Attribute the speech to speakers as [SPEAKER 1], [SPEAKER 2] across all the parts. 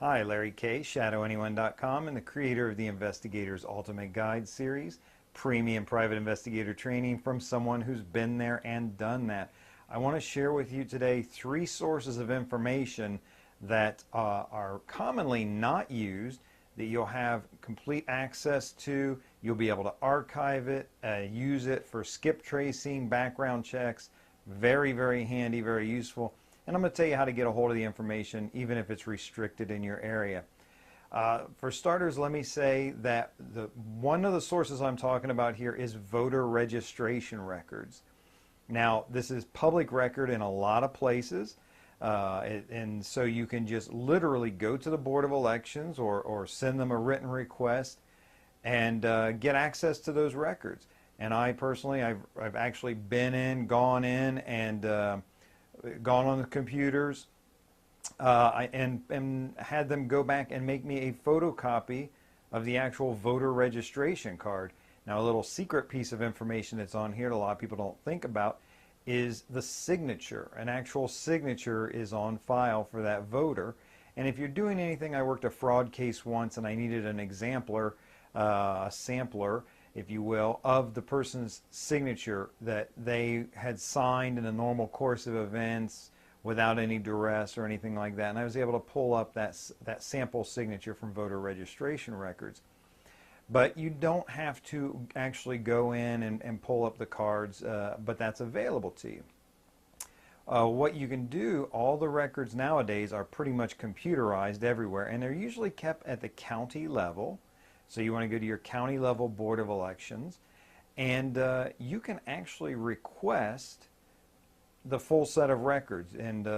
[SPEAKER 1] Hi, Larry K, ShadowAnyone.com, and the creator of the Investigator's Ultimate Guide series, premium private investigator training from someone who's been there and done that. I want to share with you today 3 sources of information that are commonly not used, that you'll have complete access to. You'll be able to archive it, use it for skip tracing, background checks. Very, very handy, very useful. And I'm going to tell you how to get a hold of the information even if it's restricted in your area. For starters, let me say that one of the sources I'm talking about here is voter registration records. Now, this is public record in a lot of places, and so you can just literally go to the Board of Elections or send them a written request and get access to those records. And I personally, I've actually gone in and gone on the computers and had them go back and make me a photocopy of the actual voter registration card. Now, a little secret piece of information that's on here that a lot of people don't think about is the signature. An actual signature is on file for that voter. And if you're doing anything, I worked a fraud case once and I needed an exemplar, a sampler, if you will, of the person's signature that they had signed in the normal course of events without any duress or anything like that. And I was able to pull up that sample signature from voter registration records. But you don't have to actually go in and pull up the cards, but that's available to you. What you can do, all the records nowadays are pretty much computerized everywhere, and they're usually kept at the county level. So you want to go to your county level Board of Elections, and you can actually request the full set of records. And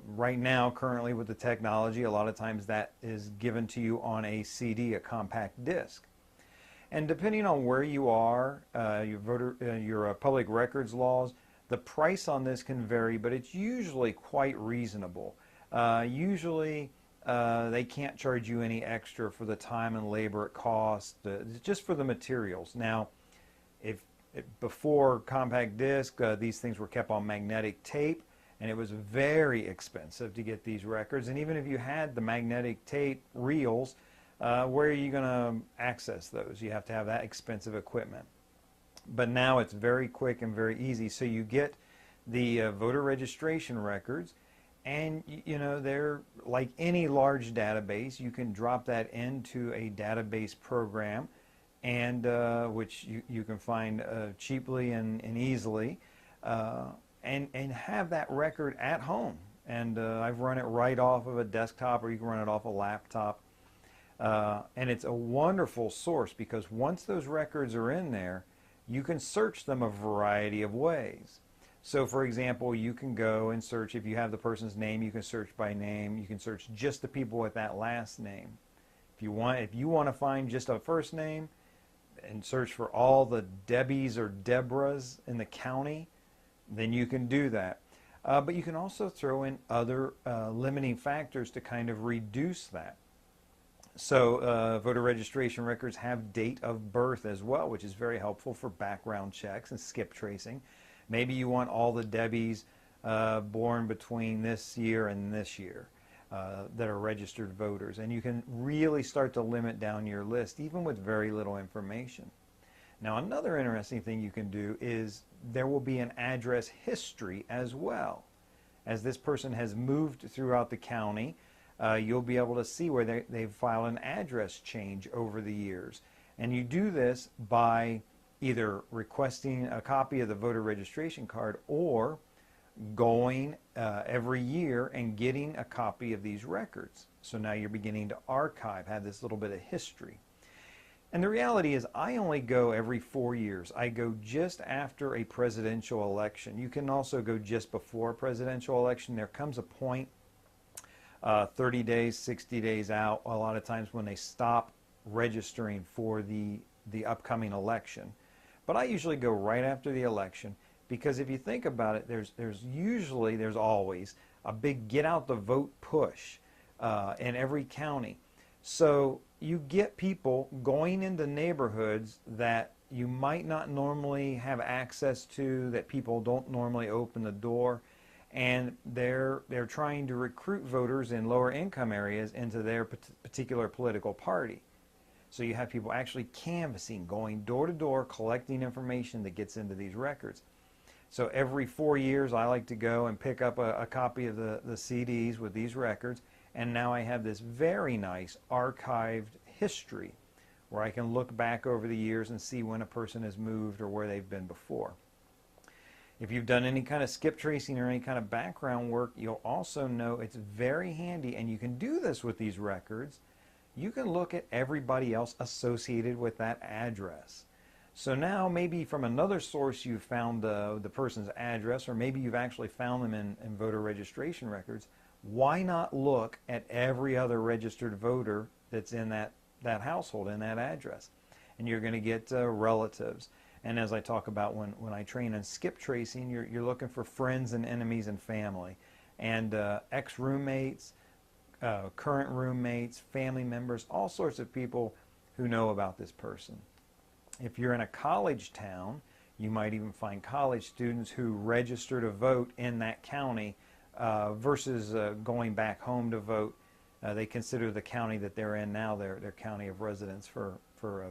[SPEAKER 1] right now, currently with the technology, a lot of times that is given to you on a CD, a compact disc. And depending on where you are, your public records laws, the price on this can vary, but it's usually quite reasonable. Usually they can't charge you any extra for the time and labor it costs, just for the materials. Now, before compact disc, these things were kept on magnetic tape, and it was very expensive to get these records. And even if you had the magnetic tape reels, where are you going to access those? You have to have that expensive equipment. But now it's very quick and very easy. So you get the voter registration records, and you know, they're like any large database. You can drop that into a database program, and which you can find cheaply and easily, and have that record at home. And I've run it right off of a desktop, or you can run it off a laptop. And it's a wonderful source, because once those records are in there, you can search them a variety of ways. So for example, you can go and search, if you have the person's name, you can search by name. You can search just the people with that last name. If you want to find just a first name and search for all the Debbies or Deborahs in the county, then you can do that. But you can also throw in other limiting factors to kind of reduce that. So voter registration records have date of birth as well, which is very helpful for background checks and skip tracing. Maybe you want all the Debbies born between this year and this year that are registered voters, and you can really start to limit down your list even with very little information. Now, another interesting thing you can do is there will be an address history as well. As this person has moved throughout the county, you'll be able to see where they've filed an address change over the years. And you do this by either requesting a copy of the voter registration card or going every year and getting a copy of these records. So now you're beginning to archive, have this little bit of history. And the reality is, I only go every 4 years. I go just after a presidential election. You can also go just before a presidential election. There comes a point 30 days, 60 days out, a lot of times, when they stop registering for the upcoming election. But I usually go right after the election, because if you think about it, there's always a big get out the vote push in every county. So you get people going into neighborhoods that you might not normally have access to, that people don't normally open the door. and they're trying to recruit voters in lower income areas into their particular political party. So you have people actually canvassing, going door to door, collecting information that gets into these records. So every 4 years I like to go and pick up a copy of the CDs with these records, and now I have this very nice archived history where I can look back over the years and see when a person has moved or where they've been before. If you've done any kind of skip tracing or any kind of background work, you'll also know it's very handy, and you can do this with these records. You can look at everybody else associated with that address. So now maybe from another source you found the person's address, or maybe you've actually found them in voter registration records. Why not look at every other registered voter that's in that household, in that address? And you're going to get relatives. And as I talk about when I train in skip tracing, you're looking for friends and enemies and family, and ex-roommates, current roommates, family members, all sorts of people who know about this person. If you're in a college town, you might even find college students who register to vote in that county versus going back home to vote. They consider the county that they're in now their county of residence for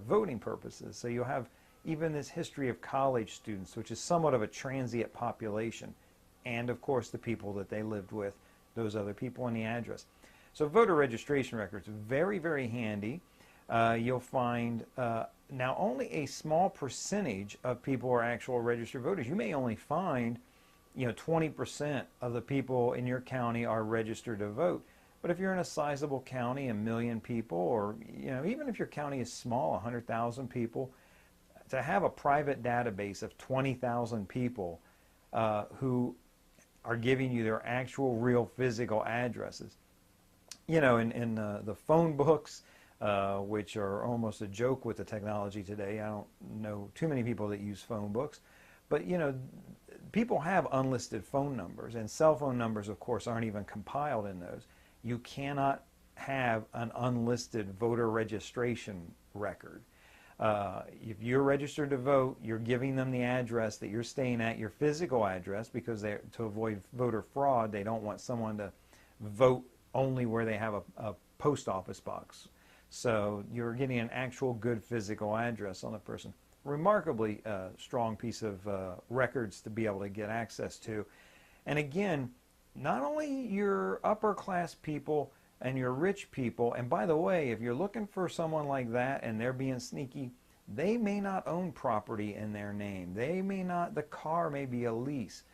[SPEAKER 1] voting purposes. So you'll have even this history of college students, which is somewhat of a transient population, and of course the people that they lived with, those other people in the address. So voter registration records, very, very handy. You'll find now only a small percentage of people are actual registered voters. You may only find 20% of the people in your county are registered to vote. But if you're in a sizable county, 1 million people, or even if your county is small, 100,000 people, to have a private database of 20,000 people who are giving you their actual real physical addresses. In the phone books, which are almost a joke with the technology today. I don't know too many people that use phone books, but people have unlisted phone numbers, and cell phone numbers, of course, aren't even compiled in those. You cannot have an unlisted voter registration record. If you're registered to vote, you're giving them the address that you're staying at, your physical address, because to avoid voter fraud, they don't want someone to vote only where they have a post office box. So you're getting an actual good physical address on the person. Remarkably strong piece of records to be able to get access to. And again, not only your upper class people and your rich people, and by the way, if you're looking for someone like that and they're being sneaky, they may not own property in their name. They may not, the car may be a lease.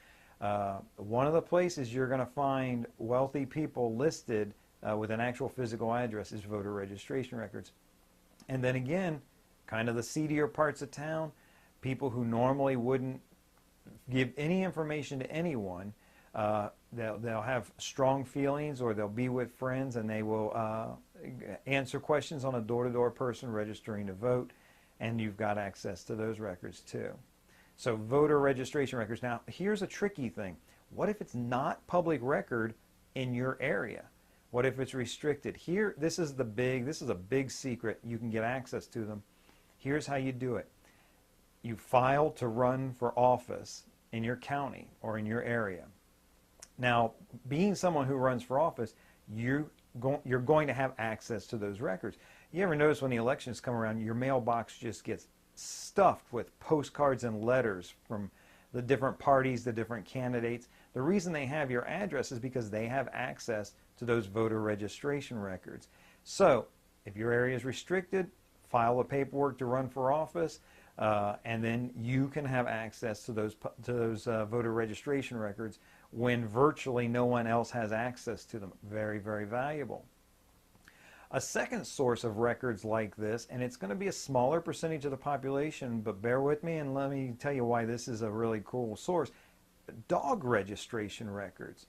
[SPEAKER 1] One of the places you're going to find wealthy people listed with an actual physical address is voter registration records. And then again, kind of the seedier parts of town, people who normally wouldn't give any information to anyone, they'll have strong feelings, or they'll be with friends and they will answer questions on a door-to-door person registering to vote, and you've got access to those records too. So voter registration records. Now here's a tricky thing. What if it's not public record in your area? What if it's restricted? Here, this is a big secret. You can get access to them. Here's how you do it. You file to run for office in your county or in your area. Now, being someone who runs for office, you're going to have access to those records. You ever notice when the elections come around, your mailbox just gets stuffed with postcards and letters from the different parties, the different candidates? The reason they have your address is because they have access to those voter registration records. So, if your area is restricted, file the paperwork to run for office, and then you can have access to those voter registration records when virtually no one else has access to them. Very, very valuable. A second source of records like this, and it's going to be a smaller percentage of the population, but bear with me and let me tell you why this is a really cool source. Dog registration records.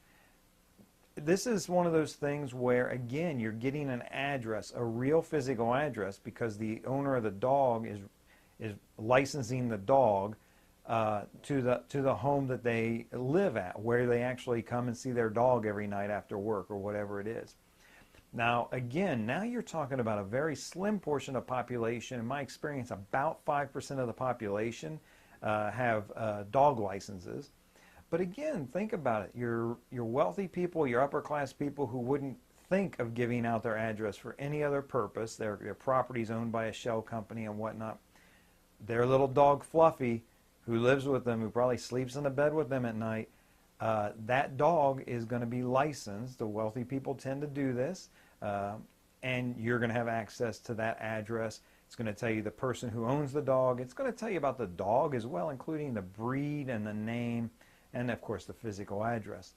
[SPEAKER 1] This is one of those things where, again, you're getting an address, a real physical address, because the owner of the dog is licensing the dog to the home that they live at, where they actually come and see their dog every night after work or whatever it is. Now, again, now you're talking about a very slim portion of population. In my experience, about 5% of the population have dog licenses. But again, think about it. Your wealthy people, your upper class people who wouldn't think of giving out their address for any other purpose, their property's owned by a shell company and whatnot, their little dog Fluffy, who lives with them, who probably sleeps in the bed with them at night, that dog is going to be licensed. The wealthy people tend to do this, and you're going to have access to that address. It's going to tell you the person who owns the dog. It's going to tell you about the dog as well, including the breed and the name, and of course the physical address.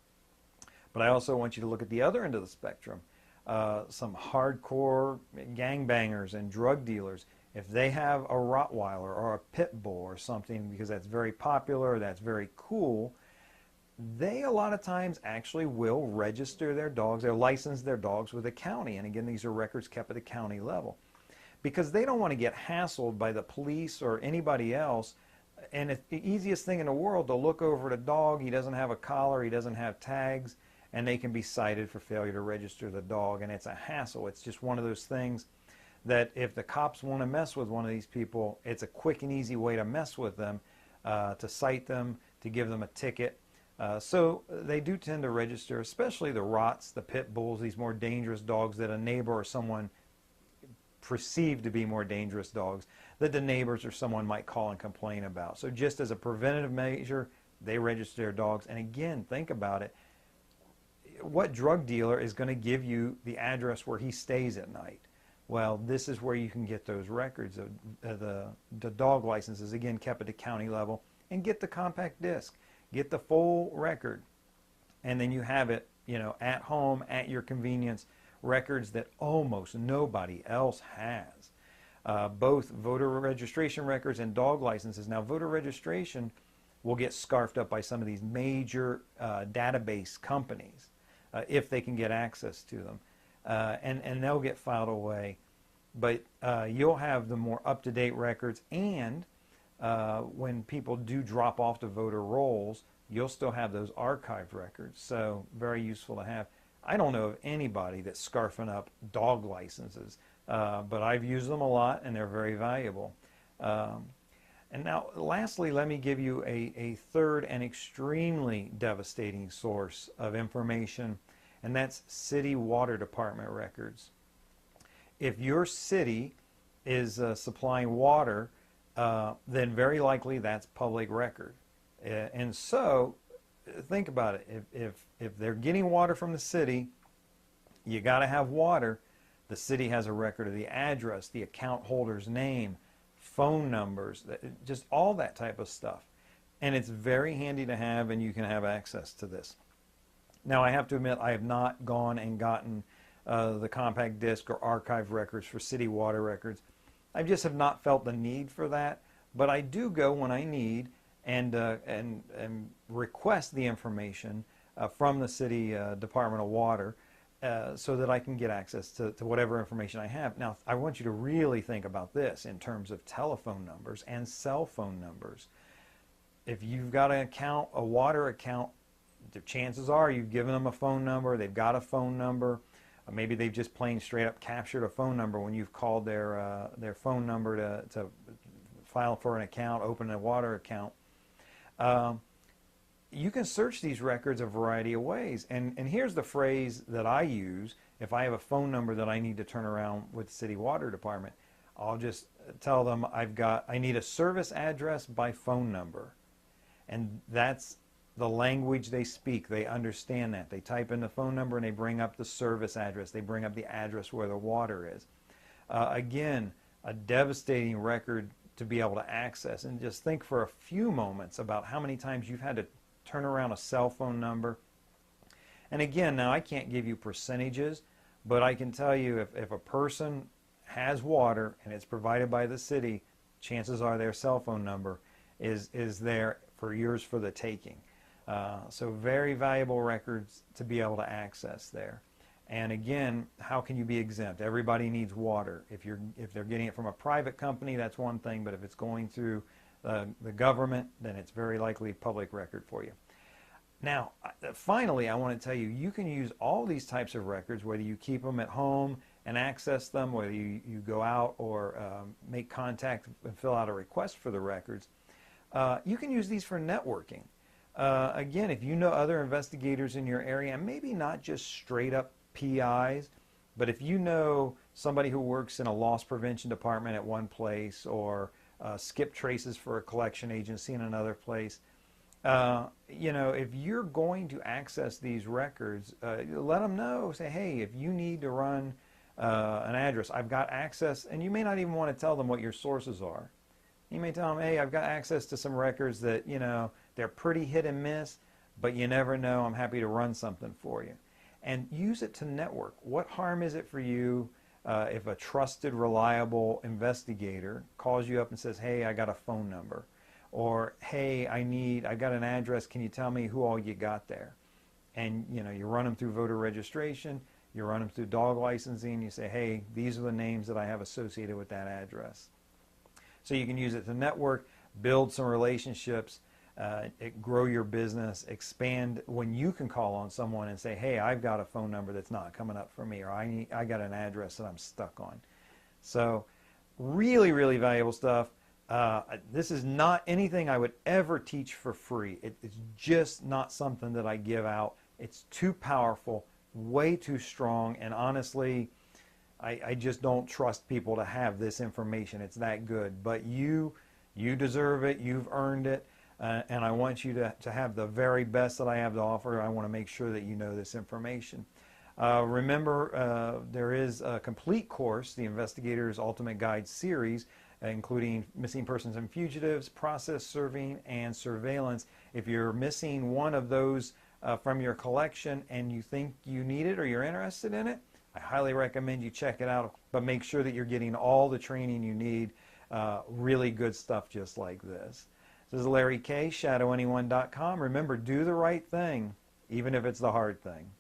[SPEAKER 1] But I also want you to look at the other end of the spectrum. Some hardcore gangbangers and drug dealers, if they have a Rottweiler or a Pit Bull or something, because that's very popular, that's very cool, they a lot of times actually will register their dogs, they'll license their dogs with the county. And again, these are records kept at the county level, because they don't want to get hassled by the police or anybody else. And it's the easiest thing in the world to look over the dog. He doesn't have a collar, he doesn't have tags, and they can be cited for failure to register the dog. And it's a hassle. It's just one of those things that if the cops want to mess with one of these people, it's a quick and easy way to mess with them, to cite them, to give them a ticket. So they do tend to register, especially the Rotts, the Pit Bulls, these more dangerous dogs that a neighbor or someone perceived to be more dangerous dogs that the neighbors or someone might call and complain about. So just as a preventative measure, they register their dogs. And again, think about it. What drug dealer is going to give you the address where he stays at night? Well, this is where you can get those records of the dog licenses, again, kept at the county level, and get the compact disc. Get the full record, and then you have it, at home, at your convenience, records that almost nobody else has. Both voter registration records and dog licenses. Now, voter registration will get scarfed up by some of these major database companies if they can get access to them. And they'll get filed away. But you'll have the more up-to-date records, and when people do drop off the voter rolls, you'll still have those archived records. So very useful to have. I don't know of anybody that's scarfing up dog licenses, but I've used them a lot, and they're very valuable. And now, lastly, let me give you a third and extremely devastating source of information, and that's city water department records. If your city is supplying water, then very likely that's public record. And so, think about it. If they're getting water from the city, you got to have water. The city has a record of the address, the account holder's name, phone numbers, just all that type of stuff. And it's very handy to have, and you can have access to this. Now, I have to admit, I have not gone and gotten the compact disc or archive records for city water records. I just have not felt the need for that, but I do go when I need and request the information from the city Department of Water so that I can get access to whatever information I have. Now, I want you to really think about this in terms of telephone numbers and cell phone numbers. If you've got an account, a water account, the chances are you've given them a phone number, they've got a phone number, maybe they've just plain straight up captured a phone number when you've called their phone number to file for an account, open a water account. You can search these records a variety of ways. And here's the phrase that I use if I have a phone number that I need to turn around with the city water department. I'll just tell them I need a service address by phone number. And that's the language they speak. They understand that. They type in the phone number and they bring up the service address. They bring up the address where the water is. Again, a devastating record to be able to access. And just think for a few moments about how many times you've had to turn around a cell phone number. And again, now I can't give you percentages, but I can tell you if a person has water and it's provided by the city, chances are their cell phone number is there for yours for the taking. So very valuable records to be able to access there. And again, how can you be exempt? Everybody needs water. If they're getting it from a private company, that's one thing, but if it's going through the government, then it's very likely public record for you. Now, finally, I want to tell you, you can use all these types of records, whether you keep them at home and access them, whether you go out or make contact and fill out a request for the records. You can use these for networking. Again, if you know other investigators in your area, and maybe not just straight up PIs, but if you know somebody who works in a loss prevention department at one place, or skip traces for a collection agency in another place, you know, if you're going to access these records, let them know. Say, hey, if you need to run an address, I've got access, and you may not even want to tell them what your sources are. You may tell them, hey, I've got access to some records that, you know, they're pretty hit and miss, but you never know. I'm happy to run something for you. And use it to network. What harm is it for you if a trusted, reliable investigator calls you up and says, hey, I got a phone number, or hey, I got an address, can you tell me who all you got there? And you know, you run them through voter registration, you run them through dog licensing, you say, hey, these are the names that I have associated with that address. So you can use it to network, build some relationships, grow your business, expand when you can call on someone and say, hey, I've got a phone number that's not coming up for me, or I got an address that I'm stuck on. So really, really valuable stuff. This is not anything I would ever teach for free. It's just not something that I give out. It's too powerful, way too strong, and honestly, I just don't trust people to have this information. It's that good. But you deserve it. You've earned it. And I want you to have the very best that I have to offer. I want to make sure that you know this information. Remember, there is a complete course, the Investigator's Ultimate Guide series, including missing persons and fugitives, process serving, and surveillance. If you're missing one of those from your collection and you think you need it or you're interested in it, I highly recommend you check it out, but make sure that you're getting all the training you need, really good stuff just like this. This is Larry K, shadowanyone.com. Remember, do the right thing, even if it's the hard thing.